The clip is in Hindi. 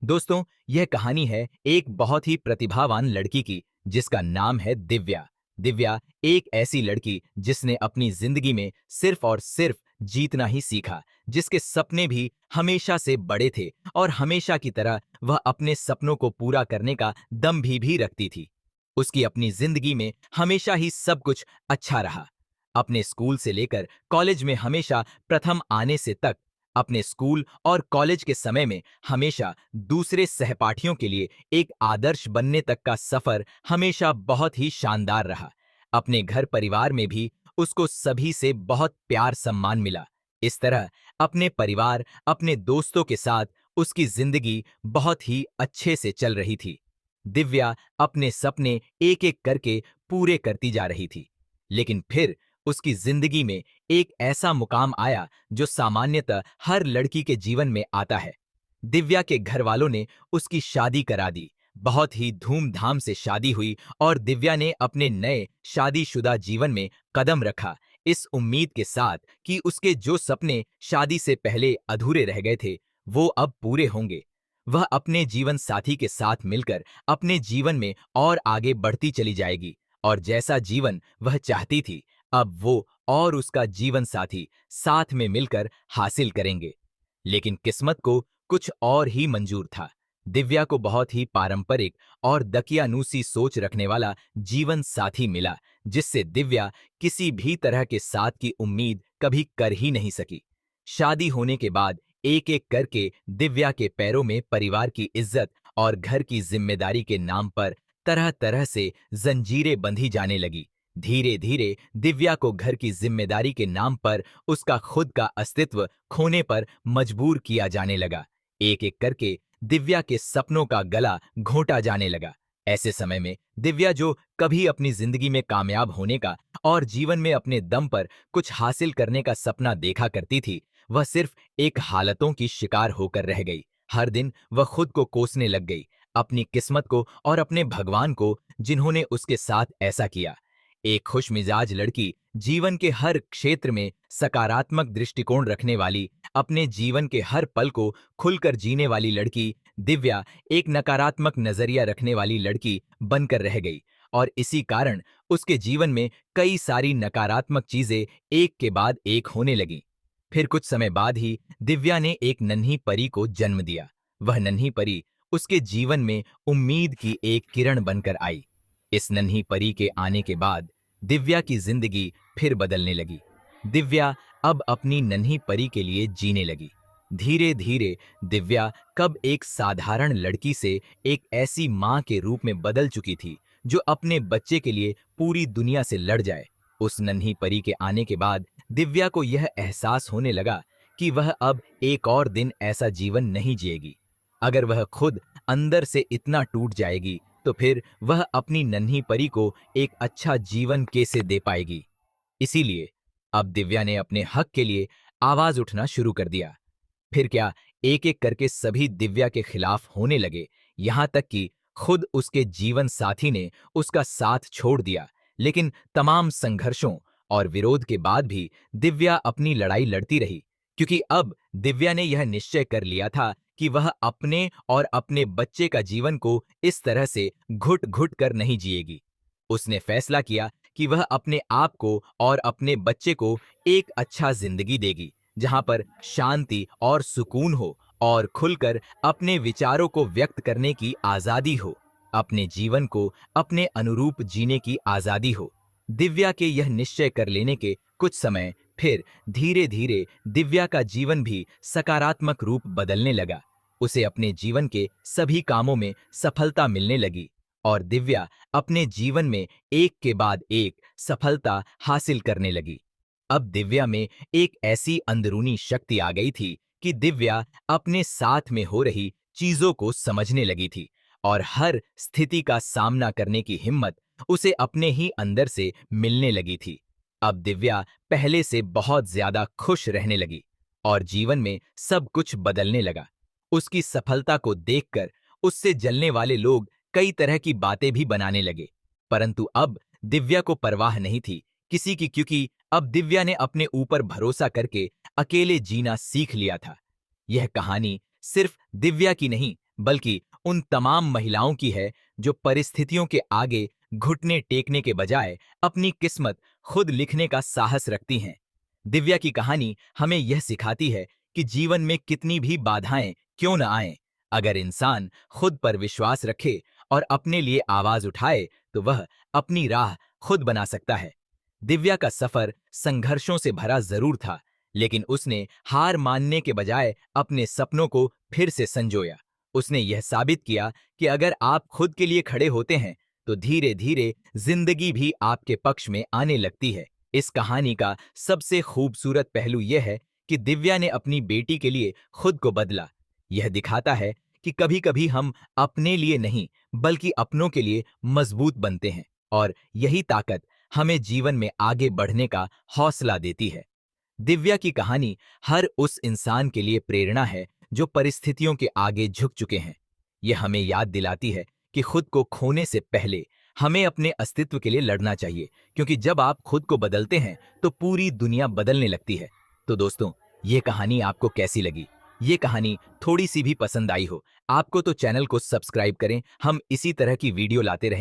दोस्तों, यह कहानी है एक बहुत ही प्रतिभावान लड़की की जिसका नाम है दिव्या। दिव्या एक ऐसी लड़की जिसने अपनी जिंदगी में सिर्फ और सिर्फ जीतना ही सीखा, जिसके सपने भी हमेशा से बड़े थे और हमेशा की तरह वह अपने सपनों को पूरा करने का दम भी रखती थी। उसकी अपनी जिंदगी में हमेशा ही सब कुछ अच्छा रहा। अपने स्कूल से लेकर कॉलेज में हमेशा प्रथम आने से तक, अपने स्कूल और कॉलेज के समय में हमेशा दूसरे सहपाठियों के लिए एक आदर्श बनने तक का सफर हमेशा बहुत ही शानदार रहा। अपने घर परिवार में भी उसको सभी से बहुत प्यार सम्मान मिला। इस तरह अपने परिवार, अपने दोस्तों के साथ उसकी जिंदगी बहुत ही अच्छे से चल रही थी। दिव्या अपने सपने एक एक करके पूरे करती जा रही थी। लेकिन फिर उसकी जिंदगी में एक ऐसा मुकाम आया जो सामान्यतः हर लड़की के जीवन में आता है। दिव्या के घर वालों ने उसकी शादी करा दी। बहुत ही धूमधाम से शादी हुई और दिव्या ने अपने नए शादीशुदा जीवन में कदम रखा, इस उम्मीद के साथ कि उसके जो सपने शादी से पहले अधूरे रह गए थे वो अब पूरे होंगे। वह अपने जीवन साथी के साथ मिलकर अपने जीवन में और आगे बढ़ती चली जाएगी और जैसा जीवन वह चाहती थी अब वो और उसका जीवन साथी साथ में मिलकर हासिल करेंगे। लेकिन किस्मत को कुछ और ही मंजूर था। दिव्या को बहुत ही पारंपरिक और दकियानूसी सोच रखने वाला जीवन साथी मिला, जिससे दिव्या किसी भी तरह के साथ की उम्मीद कभी कर ही नहीं सकी। शादी होने के बाद एक एक करके दिव्या के पैरों में परिवार की इज्जत और घर की जिम्मेदारी के नाम पर तरह तरह से जंजीरें बंधी जाने लगी। धीरे धीरे दिव्या को घर की जिम्मेदारी के नाम पर उसका खुद का अस्तित्व खोने पर मजबूर किया जाने लगा। एक एक करके दिव्या के सपनों का गला घोंटा जाने लगा। ऐसे समय में दिव्या जो कभी अपनी जिंदगी में कामयाब होने का और जीवन में अपने दम पर कुछ हासिल करने का सपना देखा करती थी, वह सिर्फ एक हालतों की शिकार होकर रह गई। हर दिन वह खुद को कोसने लग गई, अपनी किस्मत को और अपने भगवान को, जिन्होंने उसके साथ ऐसा किया। एक खुशमिजाज लड़की, जीवन के हर क्षेत्र में सकारात्मक दृष्टिकोण रखने वाली, अपने जीवन के हर पल को खुलकर जीने वाली लड़की दिव्या एक नकारात्मक नजरिया रखने वाली लड़की बनकर रह गई और इसी कारण उसके जीवन में कई सारी नकारात्मक चीजें एक के बाद एक होने लगी। फिर कुछ समय बाद ही दिव्या ने एक नन्ही परी को जन्म दिया। वह नन्ही परी उसके जीवन में उम्मीद की एक किरण बनकर आई। इस नन्ही परी के आने के बाद दिव्या की जिंदगी फिर बदलने लगी। दिव्या अब अपनी नन्ही परी के लिए जीने लगी। धीरे धीरे दिव्या कब एक साधारण लड़की से एक ऐसी मां के रूप में बदल चुकी थी जो अपने बच्चे के लिए पूरी दुनिया से लड़ जाए। उस नन्ही परी के आने के बाद दिव्या को यह एहसास होने लगा कि वह अब एक और दिन ऐसा जीवन नहीं जिएगी। अगर वह खुद अंदर से इतना टूट जाएगी तो फिर वह अपनी नन्ही परी को एक अच्छा जीवन कैसे दे पाएगी। इसीलिए अब दिव्या ने अपने हक के लिए आवाज उठना शुरू कर दिया। फिर क्या एक एक करके सभी दिव्या के खिलाफ होने लगे, यहां तक कि खुद उसके जीवन साथी ने उसका साथ छोड़ दिया। लेकिन तमाम संघर्षों और विरोध के बाद भी दिव्या अपनी लड़ाई लड़ती रही, क्योंकि अब दिव्या ने यह निश्चय कर लिया था कि वह अपने और अपने बच्चे का जीवन को इस तरह से घुट घुट कर नहीं जिएगी। उसने फैसला किया कि वह अपने आप को और अपने बच्चे को एक अच्छा जिंदगी देगी, जहां पर शांति और सुकून हो और खुलकर अपने विचारों को व्यक्त करने की आजादी हो, अपने जीवन को अपने अनुरूप जीने की आजादी हो। दिव्या के यह निश्चय कर लेने के कुछ समय फिर धीरे धीरे दिव्या का जीवन भी सकारात्मक रूप बदलने लगा। उसे अपने जीवन के सभी कामों में सफलता मिलने लगी और दिव्या अपने जीवन में एक के बाद एक सफलता हासिल करने लगी। अब दिव्या में एक ऐसी अंदरूनी शक्ति आ गई थी कि दिव्या अपने साथ में हो रही चीजों को समझने लगी थी और हर स्थिति का सामना करने की हिम्मत उसे अपने ही अंदर से मिलने लगी थी। अब दिव्या पहले से बहुत ज्यादा खुश रहने लगी और जीवन में सब कुछ बदलने लगा। उसकी सफलता को देखकर उससे जलने वाले लोग कई तरह की बातें भी बनाने लगे, परंतु अब दिव्या को परवाह नहीं थी किसी की, क्योंकि अब दिव्या ने अपने ऊपर भरोसा करके अकेले जीना सीख लिया था। यह कहानी सिर्फ दिव्या की नहीं बल्कि उन तमाम महिलाओं की है जो परिस्थितियों के आगे घुटने टेकने के बजाय अपनी किस्मत खुद लिखने का साहस रखती हैं। दिव्या की कहानी हमें यह सिखाती है कि जीवन में कितनी भी बाधाएं क्यों न आएं, अगर इंसान खुद पर विश्वास रखे और अपने लिए आवाज उठाए तो वह अपनी राह खुद बना सकता है। दिव्या का सफर संघर्षों से भरा जरूर था, लेकिन उसने हार मानने के बजाय अपने सपनों को फिर से संजोया। उसने यह साबित किया कि अगर आप खुद के लिए खड़े होते हैं तो धीरे धीरे जिंदगी भी आपके पक्ष में आने लगती है। इस कहानी का सबसे खूबसूरत पहलू यह है कि दिव्या ने अपनी बेटी के लिए खुद को बदला। यह दिखाता है कि कभी-कभी हम अपने लिए नहीं बल्कि अपनों के लिए मजबूत बनते हैं और यही ताकत हमें जीवन में आगे बढ़ने का हौसला देती है। दिव्या की कहानी हर उस इंसान के लिए प्रेरणा है जो परिस्थितियों के आगे झुक चुके हैं। यह हमें याद दिलाती है कि खुद को खोने से पहले हमें अपने अस्तित्व के लिए लड़ना चाहिए, क्योंकि जब आप खुद को बदलते हैं तो पूरी दुनिया बदलने लगती है। तो दोस्तों, ये कहानी आपको कैसी लगी? ये कहानी थोड़ी सी भी पसंद आई हो आपको तो चैनल को सब्सक्राइब करें। हम इसी तरह की वीडियो लाते रहेंगे।